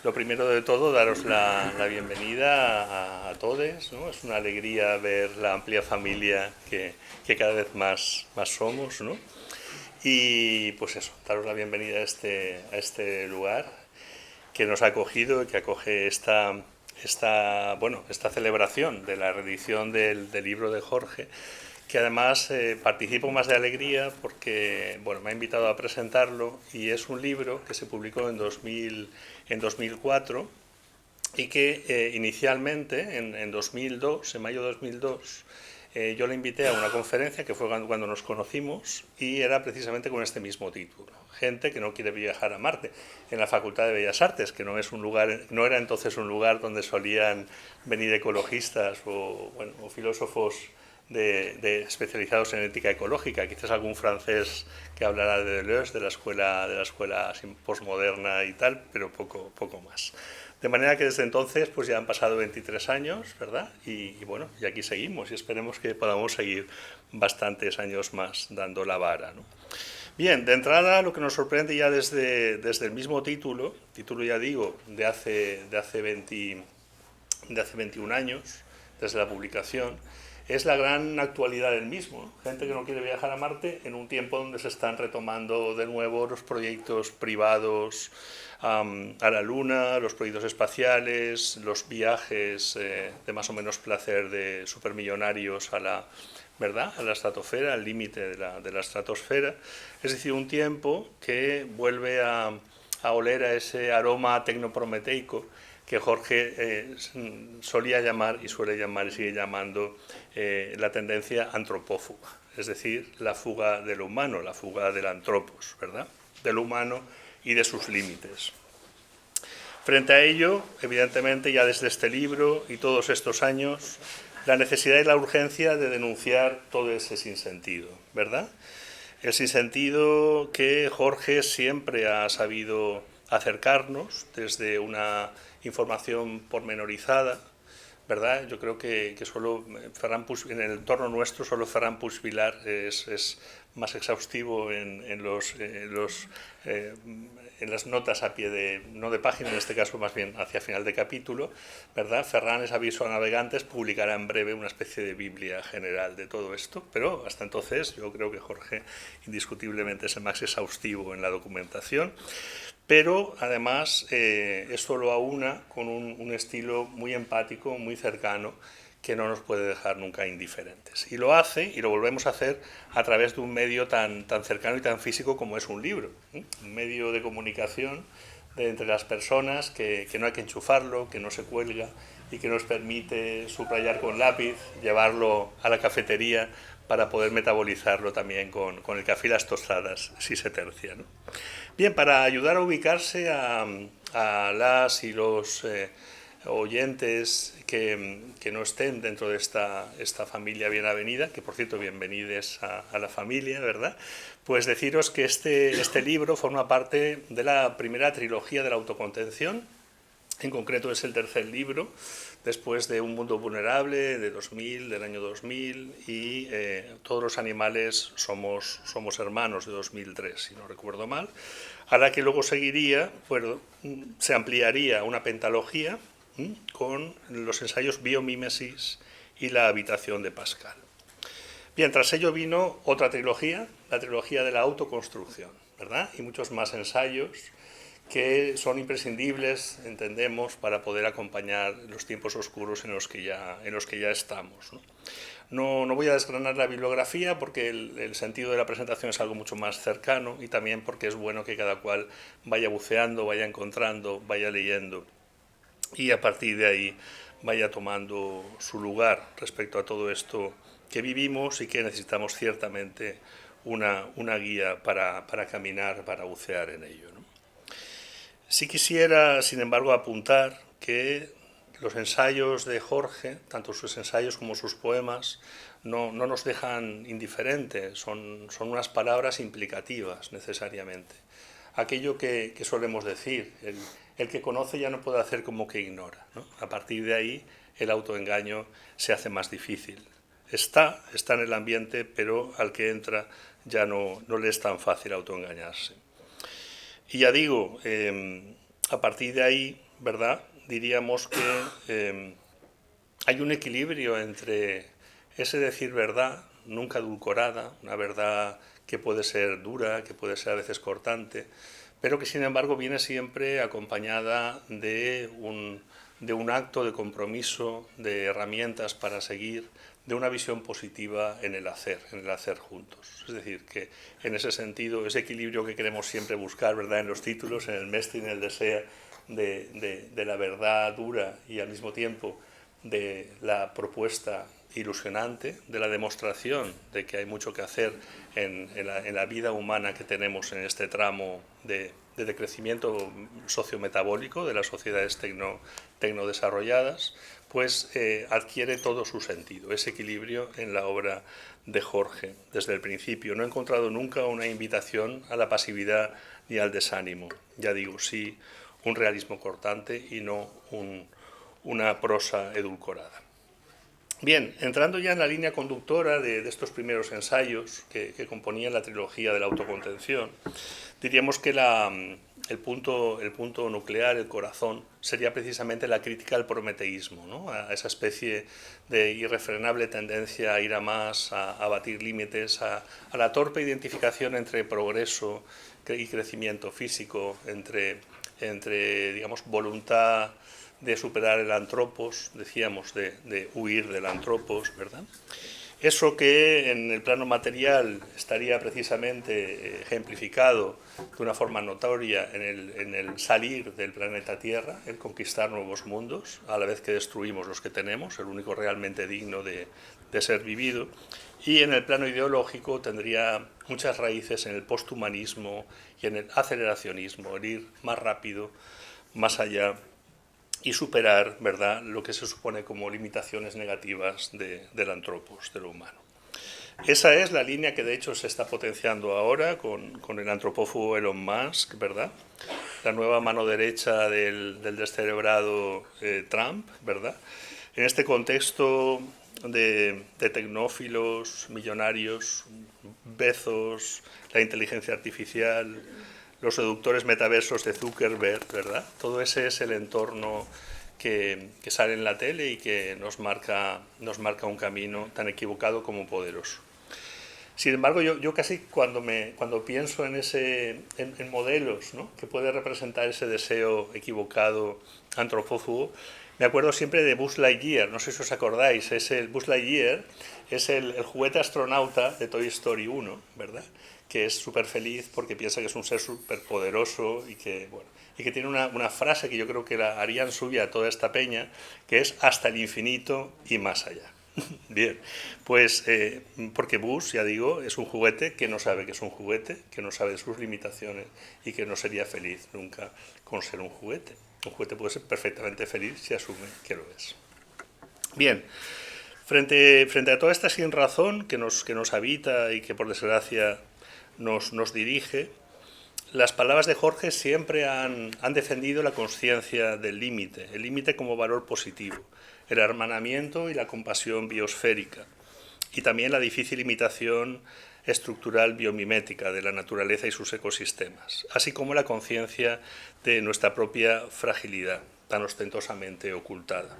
Lo primero de todo, daros la bienvenida a todos, ¿no? Es una alegría ver la amplia familia que cada vez más somos, ¿no? Y pues eso, daros la bienvenida a este lugar que nos ha acogido y que acoge esta celebración de la reedición del libro de Jorge, que además participo más de alegría porque bueno, me ha invitado a presentarlo y es un libro que se publicó en 2004 y que inicialmente en 2002, en mayo de 2002, yo le invité a una conferencia que fue cuando nos conocimos y era precisamente con este mismo título: Gente que no quiere viajar a Marte, en la Facultad de Bellas Artes, que no es un lugar, no era entonces un lugar donde solían venir ecologistas o filósofos especializados en ética ecológica, quizás algún francés que hablara de Deleuze, de la escuela postmoderna y tal, pero poco más. De manera que desde entonces pues ya han pasado 23 años, ¿verdad? Y bueno, y aquí seguimos y esperemos que podamos seguir bastantes años más dando la vara, ¿no? Bien, de entrada lo que nos sorprende ya desde el mismo título ya digo, de hace 21 años, desde la publicación, es la gran actualidad del mismo. Gente que no quiere viajar a Marte en un tiempo donde se están retomando de nuevo los proyectos privados a la Luna, los proyectos espaciales, los viajes de más o menos placer de supermillonarios a la, ¿verdad?, a la estratosfera, al límite de la estratosfera. Es decir, un tiempo que vuelve a oler a ese aroma tecnoprometeico que Jorge solía llamar y suele llamar y sigue llamando la tendencia antropófuga, es decir, la fuga de lo humano, la fuga del antropos, ¿verdad?, del humano y de sus límites. Frente a ello, evidentemente, ya desde este libro y todos estos años, la necesidad y la urgencia de denunciar todo ese sinsentido, ¿verdad? El sinsentido que Jorge siempre ha sabido acercarnos desde una información pormenorizada, ¿verdad? Yo creo que solo en el entorno nuestro solo Ferran Puigvilar es más exhaustivo en las notas a pie de, no de página, en este caso más bien hacia final de capítulo, ¿verdad? Ferran es aviso a navegantes, publicará en breve una especie de Biblia general de todo esto, pero hasta entonces yo creo que Jorge indiscutiblemente es el más exhaustivo en la documentación. Pero además esto lo aúna con un estilo muy empático, muy cercano, que no nos puede dejar nunca indiferentes. Y lo hace, y lo volvemos a hacer, a través de un medio tan cercano y tan físico como es un libro, ¿eh? Un medio de comunicación entre las personas que no hay que enchufarlo, que no se cuelga y que nos permite subrayar con lápiz, llevarlo a la cafetería para poder metabolizarlo también con el café y las tostadas, si se tercia, ¿no? Bien, para ayudar a ubicarse a las y los oyentes que no estén dentro de esta familia bien avenida, que por cierto, bienvenidos a la familia, ¿verdad? Pues deciros que este libro forma parte de la primera trilogía de la autocontención. En concreto es el tercer libro, después de Un mundo vulnerable, del año 2000, y Todos los animales somos hermanos, de 2003, si no recuerdo mal, a la que luego seguiría, bueno, se ampliaría una pentalogía con los ensayos Biomímesis y La habitación de Pascal. Bien, tras ello vino otra trilogía, la trilogía de la autoconstrucción, ¿verdad? Y muchos más ensayos que son imprescindibles, entendemos, para poder acompañar los tiempos oscuros en los que ya estamos, ¿no? No voy a desgranar la bibliografía porque el sentido de la presentación es algo mucho más cercano y también porque es bueno que cada cual vaya buceando, vaya encontrando, vaya leyendo y a partir de ahí vaya tomando su lugar respecto a todo esto que vivimos y que necesitamos ciertamente una guía para caminar, para bucear en ello, ¿no? Sí quisiera, sin embargo, apuntar que los ensayos de Jorge, tanto sus ensayos como sus poemas, no nos dejan indiferentes, son unas palabras implicativas necesariamente. Aquello que solemos decir, el que conoce ya no puede hacer como que ignora, ¿no? A partir de ahí el autoengaño se hace más difícil. Está en el ambiente, pero al que entra ya no le es tan fácil autoengañarse. Y ya digo, a partir de ahí, ¿verdad? Diríamos que hay un equilibrio entre ese decir verdad, nunca edulcorada, una verdad que puede ser dura, que puede ser a veces cortante, pero que sin embargo viene siempre acompañada de un acto de compromiso, de herramientas para seguir, de una visión positiva en el hacer juntos. Es decir, que en ese sentido, ese equilibrio que queremos siempre buscar, ¿verdad?, en los títulos, en el Mestre y en el Deseo, de la verdad dura y al mismo tiempo de la propuesta ilusionante, de la demostración de que hay mucho que hacer en la vida humana que tenemos en este tramo de decrecimiento sociometabólico de las sociedades tecnodesarrolladas, pues adquiere todo su sentido, ese equilibrio en la obra de Jorge desde el principio. No he encontrado nunca una invitación a la pasividad ni al desánimo, ya digo, sí un realismo cortante y no una prosa edulcorada. Bien, entrando ya en la línea conductora de estos primeros ensayos que componían la trilogía de la autocontención, diríamos que el punto nuclear, el corazón, sería precisamente la crítica al prometeísmo, ¿no?, a esa especie de irrefrenable tendencia a ir a más, a batir límites, a la torpe identificación entre progreso y crecimiento físico, entre digamos, voluntad de superar el antropos, decíamos, de huir del antropos, ¿verdad? Eso que en el plano material estaría precisamente ejemplificado de una forma notoria en el salir del planeta Tierra, el conquistar nuevos mundos, a la vez que destruimos los que tenemos, el único realmente digno de ser vivido, y en el plano ideológico tendría muchas raíces en el posthumanismo y en el aceleracionismo, el ir más rápido, más allá, y superar, ¿verdad?, lo que se supone como limitaciones negativas del antropos, de lo humano. Esa es la línea que de hecho se está potenciando ahora con el antropófago Elon Musk, ¿verdad? La nueva mano derecha del descerebrado Trump, ¿verdad? En este contexto de tecnófilos, millonarios, Bezos, la inteligencia artificial, los seductores metaversos de Zuckerberg, ¿verdad? Todo ese es el entorno que sale en la tele y que nos marca un camino tan equivocado como poderoso. Sin embargo, yo casi cuando pienso en modelos, ¿no?, que puede representar ese deseo equivocado antropófago, me acuerdo siempre de Buzz Lightyear. No sé si os acordáis, Buzz Lightyear es el juguete astronauta de Toy Story 1, ¿verdad?, que es súper feliz porque piensa que es un ser súper poderoso y que tiene una frase que yo creo que la harían suya a toda esta peña, que es hasta el infinito y más allá. Bien, pues porque Buzz, ya digo, es un juguete que no sabe que es un juguete, que no sabe sus limitaciones y que no sería feliz nunca con ser un juguete. Un juguete puede ser perfectamente feliz si asume que lo es. Bien, frente a toda esta sinrazón que nos habita y que por desgracia nos dirige, las palabras de Jorge siempre han defendido la conciencia del límite, el límite como valor positivo, el hermanamiento y la compasión biosférica, y también la difícil imitación estructural biomimética de la naturaleza y sus ecosistemas, así como la conciencia de nuestra propia fragilidad, tan ostentosamente ocultada.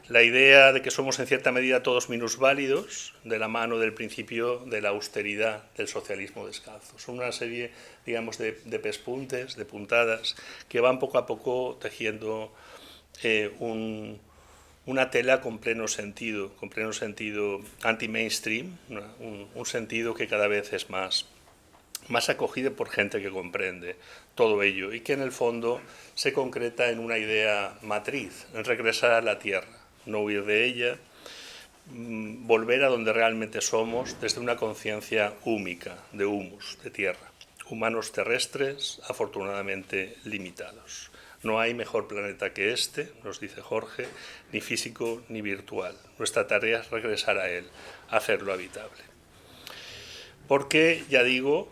La idea de que somos en cierta medida todos minusválidos, de la mano del principio de la austeridad del socialismo descalzo. Son una serie, digamos, de pespuntes, de puntadas, que van poco a poco tejiendo una tela con pleno sentido anti-mainstream, un sentido que cada vez es más acogido por gente que comprende todo ello y que en el fondo se concreta en una idea matriz, en regresar a la tierra, no huir de ella, volver a donde realmente somos desde una conciencia húmica, de humus, de tierra. Humanos terrestres, afortunadamente limitados. No hay mejor planeta que este, nos dice Jorge, ni físico ni virtual. Nuestra tarea es regresar a él, hacerlo habitable. Porque, ya digo,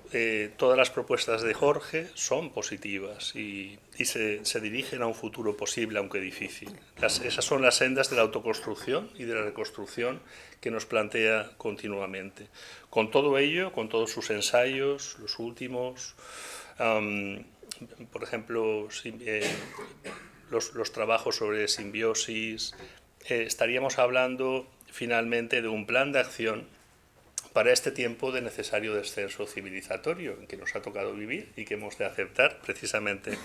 todas las propuestas de Jorge son positivas y se dirigen a un futuro posible, aunque difícil. Esas son las sendas de la autoconstrucción y de la reconstrucción que nos plantea continuamente. Con todo ello, con todos sus ensayos, los últimos, por ejemplo, los trabajos sobre simbiosis, estaríamos hablando finalmente de un plan de acción para este tiempo de necesario descenso civilizatorio en que nos ha tocado vivir y que hemos de aceptar precisamente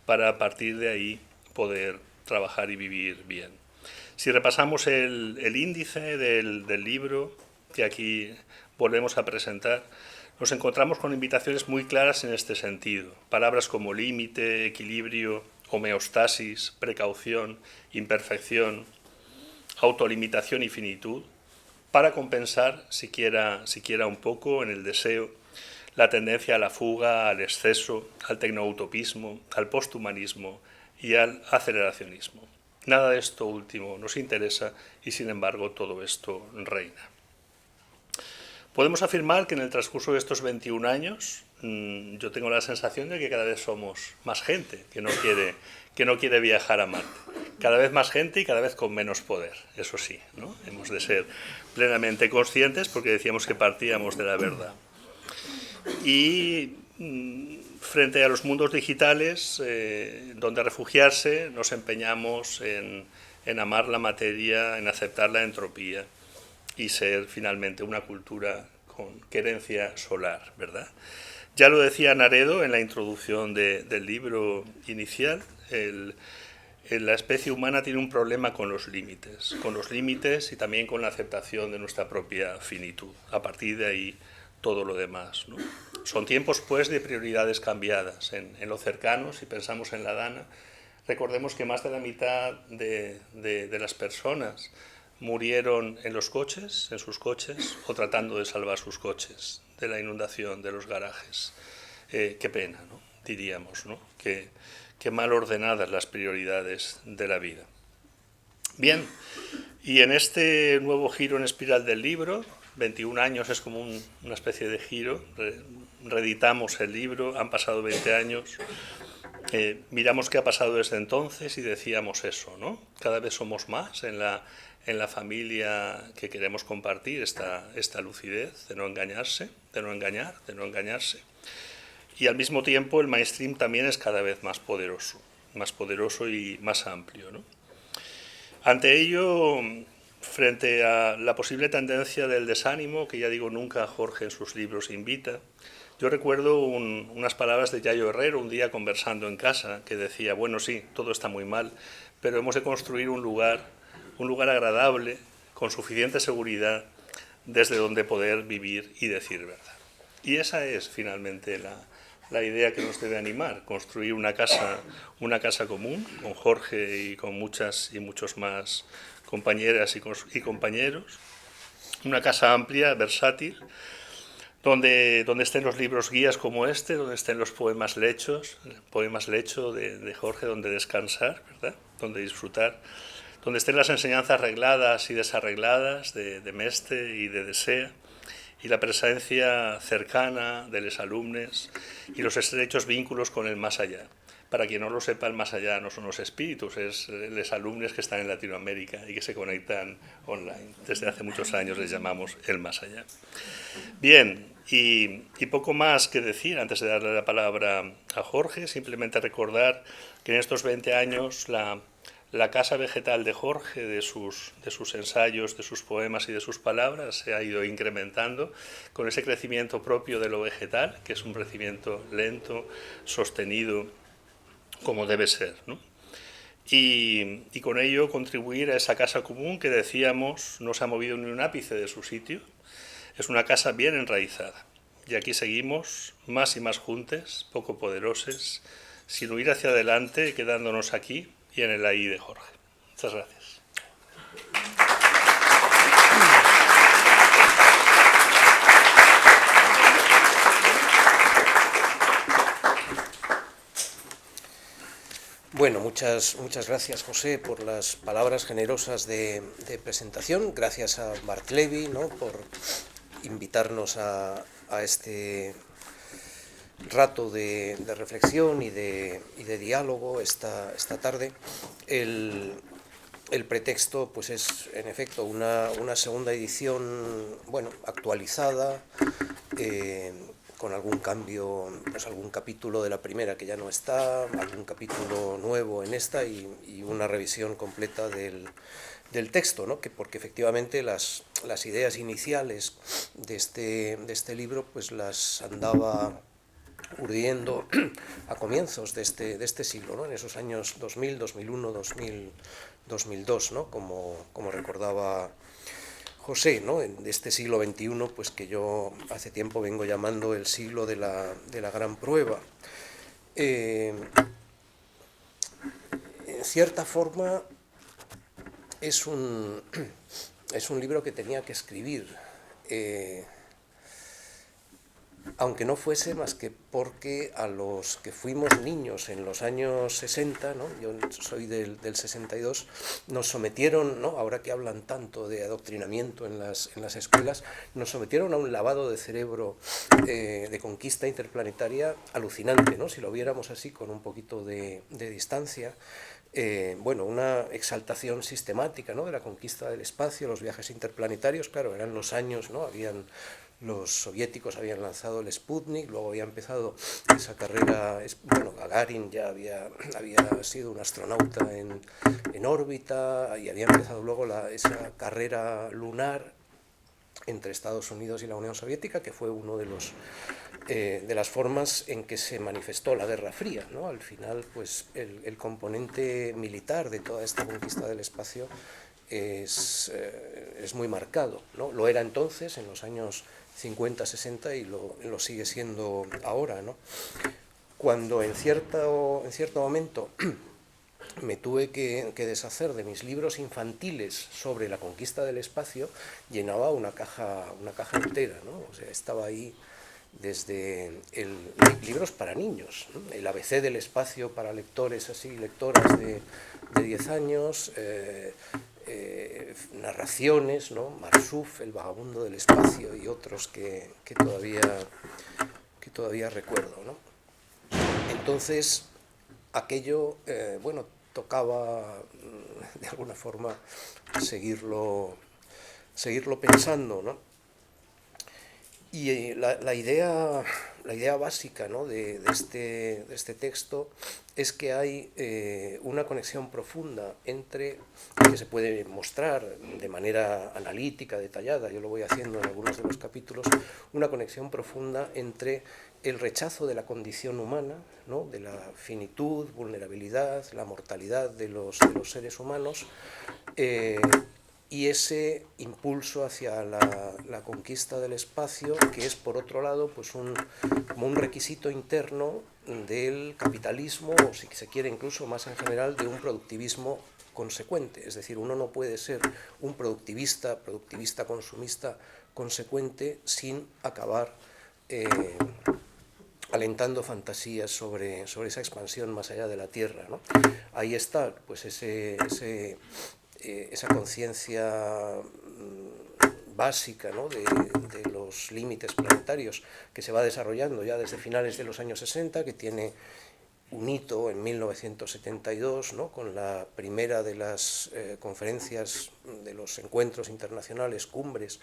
para a partir de ahí poder trabajar y vivir bien. Si repasamos el índice del libro que aquí volvemos a presentar, nos encontramos con invitaciones muy claras en este sentido. Palabras como límite, equilibrio, homeostasis, precaución, imperfección, autolimitación y finitud, para compensar siquiera un poco en el deseo la tendencia a la fuga, al exceso, al tecnoutopismo, al posthumanismo y al aceleracionismo. Nada de esto último nos interesa y, sin embargo, todo esto reina. Podemos afirmar que en el transcurso de estos 21 años yo tengo la sensación de que cada vez somos más gente que no quiere viajar a Marte. Cada vez más gente y cada vez con menos poder, eso sí, ¿no? Hemos de ser plenamente conscientes porque decíamos que partíamos de la verdad. Y frente a los mundos digitales, donde refugiarse, nos empeñamos en amar la materia, en aceptar la entropía y ser finalmente una cultura con querencia solar, ¿verdad? Ya lo decía Naredo en la introducción del libro inicial, la especie humana tiene un problema con los límites y también con la aceptación de nuestra propia finitud. A partir de ahí, todo lo demás, ¿no? Son tiempos, pues, de prioridades cambiadas. En lo cercano, si pensamos en la Dana, recordemos que más de la mitad de las personas murieron en sus coches, o tratando de salvar sus coches de la inundación de los garajes. Qué pena, ¿no? Diríamos, ¿no? Qué mal ordenadas las prioridades de la vida. Bien, y en este nuevo giro en espiral del libro, 21 años es como una especie de giro, reeditamos el libro, han pasado 20 años, miramos qué ha pasado desde entonces y decíamos eso, ¿no? Cada vez somos más en la familia que queremos compartir esta lucidez de no engañarse, de no engañarse. Y al mismo tiempo el mainstream también es cada vez más poderoso y más amplio, ¿no? Ante ello, frente a la posible tendencia del desánimo, que ya digo nunca Jorge en sus libros invita, yo recuerdo unas palabras de Yayo Herrero un día conversando en casa, que decía, bueno, sí, todo está muy mal, pero hemos de construir un lugar agradable, con suficiente seguridad, desde donde poder vivir y decir verdad. Y esa es finalmente la idea que nos debe animar, construir una casa común, con Jorge y con muchas y muchos más compañeras y compañeros, una casa amplia, versátil, donde estén los libros guías como este, donde estén los poemas lecho de Jorge, donde descansar, ¿verdad? Donde disfrutar, donde estén las enseñanzas arregladas y desarregladas de Mestre y de Desea, y la presencia cercana de los alumnos y los estrechos vínculos con el más allá. Para quien no lo sepa, el más allá no son los espíritus, es los alumnos que están en Latinoamérica y que se conectan online. Desde hace muchos años les llamamos el más allá. Bien, y poco más que decir antes de darle la palabra a Jorge, simplemente recordar que en estos 20 años la casa vegetal de Jorge, de sus ensayos, de sus poemas y de sus palabras, se ha ido incrementando con ese crecimiento propio de lo vegetal, que es un crecimiento lento, sostenido, como debe ser, ¿no? Y con ello contribuir a esa casa común que decíamos no se ha movido ni un ápice de su sitio. Es una casa bien enraizada. Y aquí seguimos, más y más juntos, poco poderosos, sin huir hacia adelante, quedándonos aquí y en el ahí de Jorge. Muchas gracias. Bueno, muchas gracias, José, por las palabras generosas de presentación. Gracias a Bartlevi, ¿no?, por invitarnos a este rato de reflexión y de diálogo esta tarde. El pretexto, pues, es en efecto una segunda edición, bueno, actualizada, con algún cambio, pues algún capítulo de la primera que ya no está, algún capítulo nuevo en esta y una revisión completa del texto, ¿no? Porque efectivamente las ideas iniciales de este libro pues las andaba urdiendo a comienzos de este siglo, ¿no? En esos años 2000, 2001, 2002, ¿no? Como recordaba José, ¿no? De este siglo XXI, pues que yo hace tiempo vengo llamando el siglo de la gran prueba. En cierta forma es un libro que tenía que escribir, aunque no fuese más que porque a los que fuimos niños en los años 60, ¿no? Yo soy del 62, nos sometieron, ¿no? Ahora que hablan tanto de adoctrinamiento en las escuelas, nos sometieron a un lavado de cerebro de conquista interplanetaria alucinante, ¿no? Si lo viéramos así con un poquito de distancia. Bueno, una exaltación sistemática, ¿no? De la conquista del espacio, los viajes interplanetarios, claro, eran los años, ¿no? Los soviéticos habían lanzado el Sputnik, luego había empezado esa carrera, bueno, Gagarin ya había sido un astronauta en órbita y había empezado luego esa carrera lunar entre Estados Unidos y la Unión Soviética, que fue uno de las formas en que se manifestó la Guerra Fría, ¿no? Al final, pues el componente militar de toda esta conquista del espacio es muy marcado, ¿no? Lo era entonces, en los años 50, 60, y lo sigue siendo ahora, ¿no? Cuando en cierto momento me tuve que deshacer de mis libros infantiles sobre la conquista del espacio, llenaba una caja entera, ¿no? O sea, estaba ahí desde libros para niños, ¿no? El ABC del espacio para lectores así, lectoras de 10 años, narraciones, ¿no? Marsuf, El vagabundo del espacio, y otros que todavía recuerdo, ¿no? Entonces, aquello, bueno, tocaba de alguna forma seguirlo pensando, ¿no? Y la idea básica, ¿no? de este texto es que hay una conexión profunda entre, que se puede mostrar de manera analítica, detallada, yo lo voy haciendo en algunos de los capítulos, una conexión profunda entre el rechazo de la condición humana, ¿no? De la finitud, vulnerabilidad, la mortalidad de los seres humanos, y ese impulso hacia la conquista del espacio, que es, por otro lado, pues como un requisito interno del capitalismo, o si se quiere incluso más en general, de un productivismo consecuente. Es decir, uno no puede ser un productivista consumista consecuente sin acabar alentando fantasías sobre esa expansión más allá de la Tierra, ¿no? Ahí está, pues esa conciencia básica, ¿no? de los límites planetarios, que se va desarrollando ya desde finales de los años 60, que tiene un hito en 1972, ¿no? Con la primera de las conferencias de los encuentros internacionales, cumbres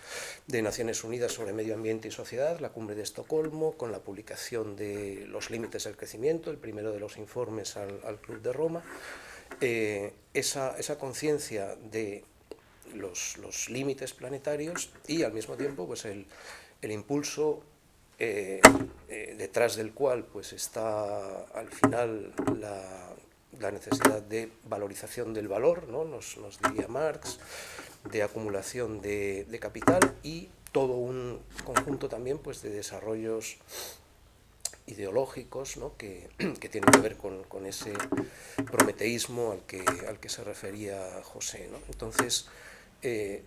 de Naciones Unidas sobre Medio Ambiente y Sociedad, la cumbre de Estocolmo, con la publicación de Los límites del crecimiento, el primero de los informes al Club de Roma. Esa conciencia de los límites planetarios y al mismo tiempo pues el impulso detrás del cual pues está al final la necesidad de valorización del valor, ¿no? nos diría Marx, de acumulación de capital, y todo un conjunto también pues de desarrollos ideológicos, ¿no? que tienen que ver con ese prometeísmo al que se refería José, ¿no? Entonces,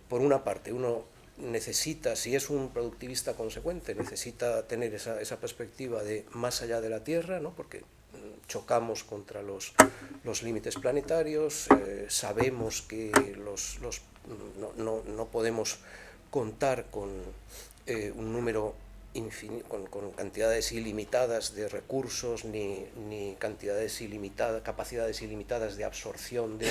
por una parte, uno necesita, si es un productivista consecuente, necesita tener esa perspectiva de más allá de la Tierra, ¿no? Porque chocamos contra los límites planetarios, sabemos que no podemos contar con un número con cantidades ilimitadas de recursos ni capacidades ilimitadas de absorción de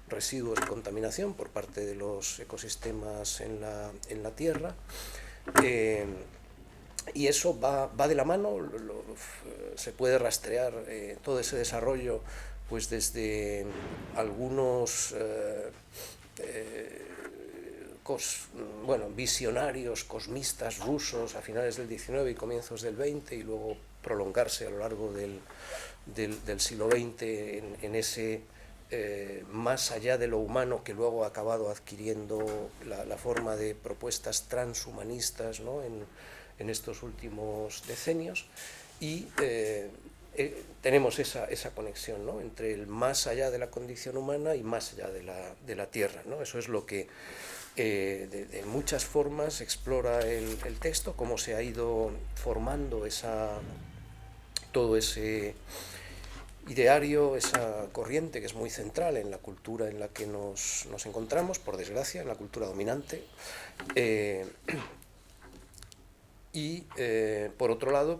residuos de contaminación por parte de los ecosistemas en la Tierra. Y eso va de la mano, se puede rastrear todo ese desarrollo pues desde algunos visionarios cosmistas rusos a finales del XIX y comienzos del XX, y luego prolongarse a lo largo del siglo XX en ese más allá de lo humano, que luego ha acabado adquiriendo la forma de propuestas transhumanistas, ¿no?, en estos últimos decenios. Y tenemos esa conexión, ¿no?, entre el más allá de la condición humana y más allá de la Tierra, ¿no? Eso es lo que de muchas formas explora el texto, cómo se ha ido formando todo ese ideario, esa corriente que es muy central en la cultura en la que nos encontramos, por desgracia, en la cultura dominante. Por otro lado,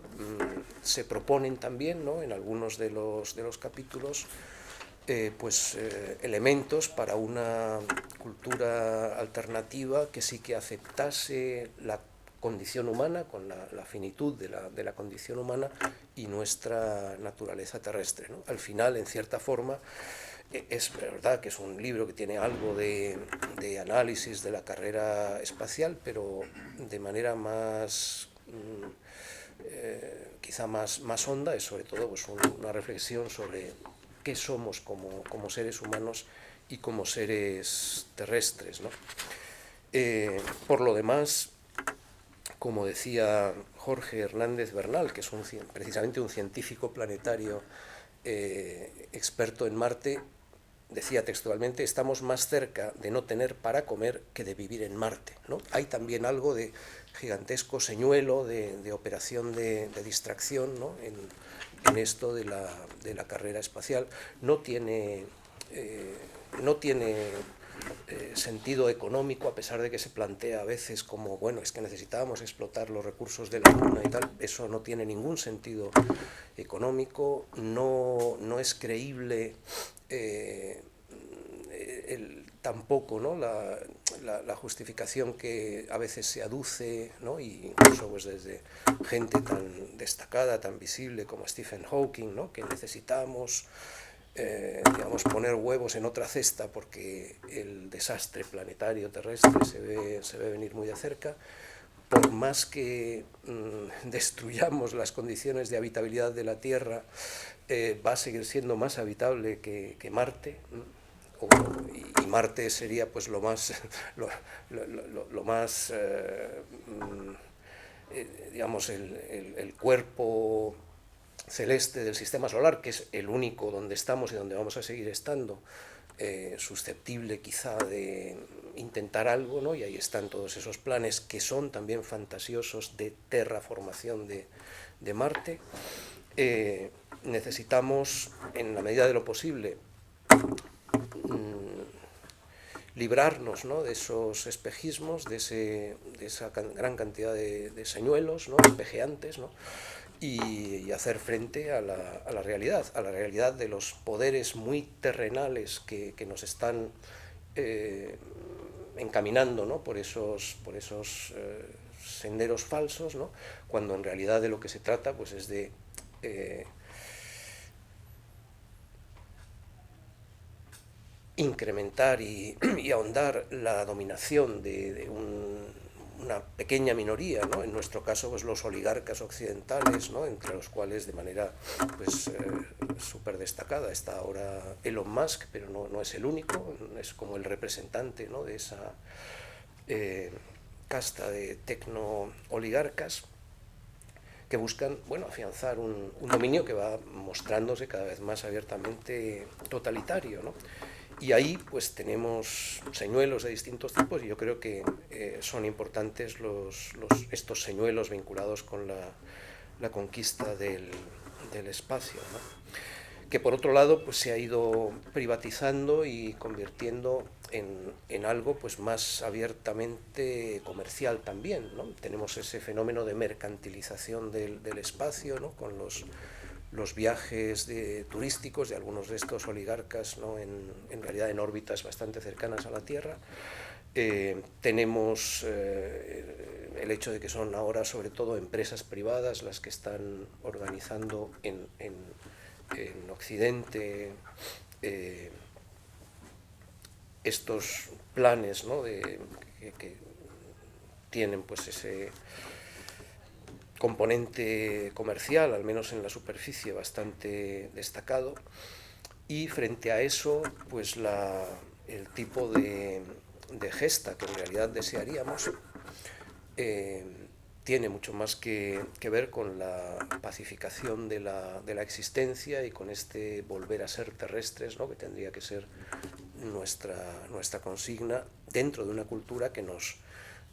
se proponen también, ¿no?, en algunos de los capítulos elementos para una cultura alternativa que sí que aceptase la condición humana, con la finitud de la condición humana y nuestra naturaleza terrestre, ¿no? Al final, en cierta forma, es verdad que es un libro que tiene algo de análisis de la carrera espacial, pero de manera más quizá más honda, es sobre todo pues una reflexión sobre qué somos como seres humanos y como seres terrestres, ¿no? Por lo demás, como decía Jorge Hernández Bernal, que es precisamente un científico planetario experto en Marte, decía textualmente: estamos más cerca de no tener para comer que de vivir en Marte, ¿no? Hay también algo de gigantesco señuelo, de operación de distracción, ¿no?, en esto de la carrera espacial. No tiene sentido económico, a pesar de que se plantea a veces como, bueno, es que necesitábamos explotar los recursos de la Luna y tal. Eso no tiene ningún sentido económico, no es creíble tampoco, ¿no?, la justificación que a veces se aduce, ¿no?, y incluso pues desde gente tan destacada, tan visible como Stephen Hawking, ¿no?, que necesitamos poner huevos en otra cesta porque el desastre planetario terrestre se ve venir muy de cerca. Por más que destruyamos las condiciones de habitabilidad de la Tierra, va a seguir siendo más habitable que Marte, y Marte sería pues lo más digamos el cuerpo celeste del sistema solar, que es el único donde estamos y donde vamos a seguir estando, susceptible quizá de intentar algo, ¿no? Y ahí están todos esos planes que son también fantasiosos de terraformación de Marte. Necesitamos, en la medida de lo posible, librarnos, ¿no?, de esos espejismos, de esa gran cantidad de señuelos, ¿no?, espejeantes, ¿no?, y hacer frente a la realidad de los poderes muy terrenales que nos están encaminando, ¿no?, por esos senderos falsos, ¿no?, cuando en realidad de lo que se trata pues es de incrementar y ahondar la dominación de una pequeña minoría, ¿no?, en nuestro caso pues los oligarcas occidentales, ¿no?, entre los cuales de manera pues súper destacada está ahora Elon Musk, pero no es el único, es como el representante, ¿no?, de esa casta de tecno-oligarcas que buscan, bueno, afianzar un dominio que va mostrándose cada vez más abiertamente totalitario, ¿no? Y ahí pues tenemos señuelos de distintos tipos, y yo creo que son importantes estos señuelos vinculados con la conquista del espacio, ¿no?, que por otro lado pues se ha ido privatizando y convirtiendo en algo pues más abiertamente comercial también, ¿no? Tenemos ese fenómeno de mercantilización del espacio, ¿no?, con los viajes turísticos de algunos de estos oligarcas, ¿no?, en realidad en órbitas bastante cercanas a la Tierra. Tenemos el hecho de que son ahora sobre todo empresas privadas las que están organizando en Occidente estos planes, ¿no?, que tienen pues ese componente comercial, al menos en la superficie, bastante destacado, y frente a eso pues el tipo de gesta que en realidad desearíamos tiene mucho más que ver con la pacificación de la existencia y con este volver a ser terrestres, ¿no?, que tendría que ser nuestra consigna dentro de una cultura que nos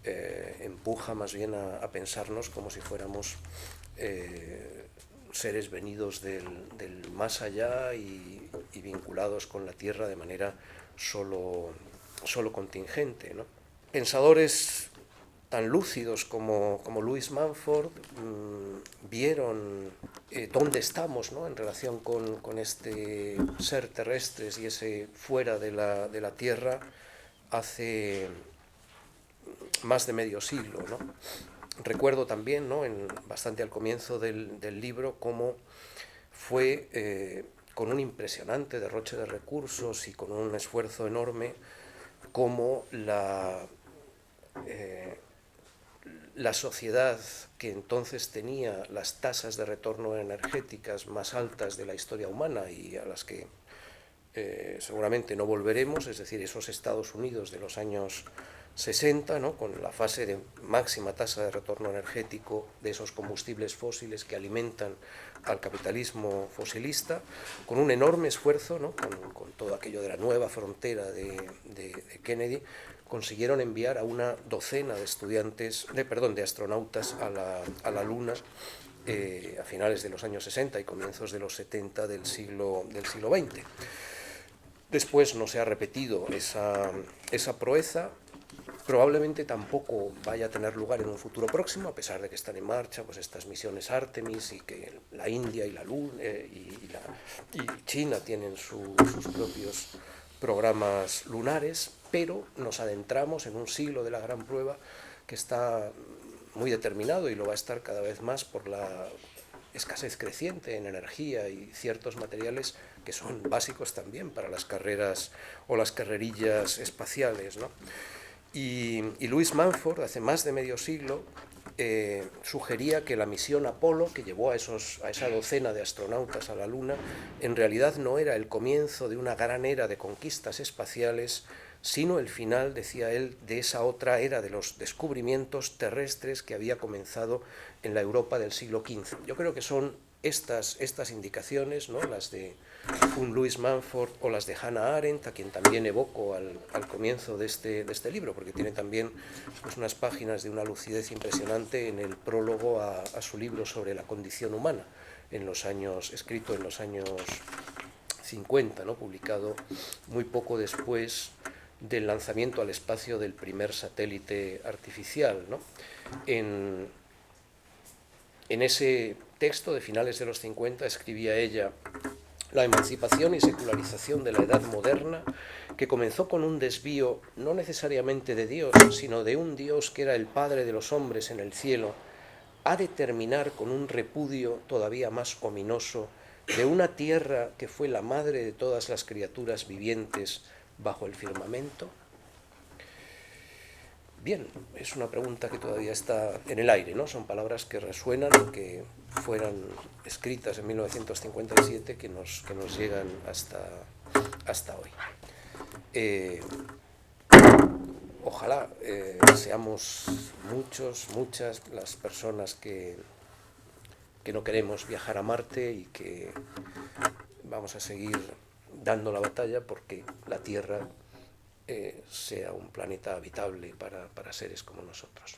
empuja más bien a pensarnos como si fuéramos seres venidos del más allá y vinculados con la tierra de manera solo contingente, ¿no? Pensadores tan lúcidos como Louis Mumford vieron dónde estamos, ¿no?, en relación con este ser terrestres y ese fuera de la tierra hace más de medio siglo, ¿no? Recuerdo también, ¿no?, bastante al comienzo del libro, cómo fue con un impresionante derroche de recursos y con un esfuerzo enorme, cómo la sociedad que entonces tenía las tasas de retorno energéticas más altas de la historia humana y a las que seguramente no volveremos, es decir, esos Estados Unidos de los años 60, ¿no?, con la fase de máxima tasa de retorno energético de esos combustibles fósiles que alimentan al capitalismo fosilista, con un enorme esfuerzo, ¿no?, con todo aquello de la nueva frontera de Kennedy, consiguieron enviar a una docena de astronautas a la Luna a finales de los años 60 y comienzos de los 70 del siglo XX. Después no se ha repetido esa proeza. Probablemente tampoco vaya a tener lugar en un futuro próximo, a pesar de que están en marcha pues estas misiones Artemis y que la India y la Luna y China tienen sus propios programas lunares, pero nos adentramos en un siglo de la gran prueba que está muy determinado y lo va a estar cada vez más por la escasez creciente en energía y ciertos materiales que son básicos también para las carreras o las carrerillas espaciales, ¿no? Y Louis Mumford, hace más de medio siglo, sugería que la misión Apolo, que llevó a esa docena de astronautas a la Luna, en realidad no era el comienzo de una gran era de conquistas espaciales, sino el final, decía él, de esa otra era de los descubrimientos terrestres que había comenzado en la Europa del siglo XV. Yo creo que son estas indicaciones, ¿no?, las de un Louis Mumford o las de Hannah Arendt, a quien también evoco al comienzo de este libro, porque tiene también pues, unas páginas de una lucidez impresionante en el prólogo a su libro sobre la condición humana, escrito en los años 50, ¿no?, publicado muy poco después del lanzamiento al espacio del primer satélite artificial, ¿no? En ese texto de finales de los 50 escribía ella: la emancipación y secularización de la edad moderna, que comenzó con un desvío no necesariamente de Dios, sino de un Dios que era el Padre de los hombres en el cielo, ha de terminar con un repudio todavía más ominoso de una tierra que fue la madre de todas las criaturas vivientes bajo el firmamento. Bien, es una pregunta que todavía está en el aire, ¿no? Son palabras que resuenan, que fueran escritas en 1957, que nos llegan hasta hoy. Ojalá seamos muchas las personas que no queremos viajar a Marte y que vamos a seguir dando la batalla porque la Tierra sea un planeta habitable para seres como nosotros.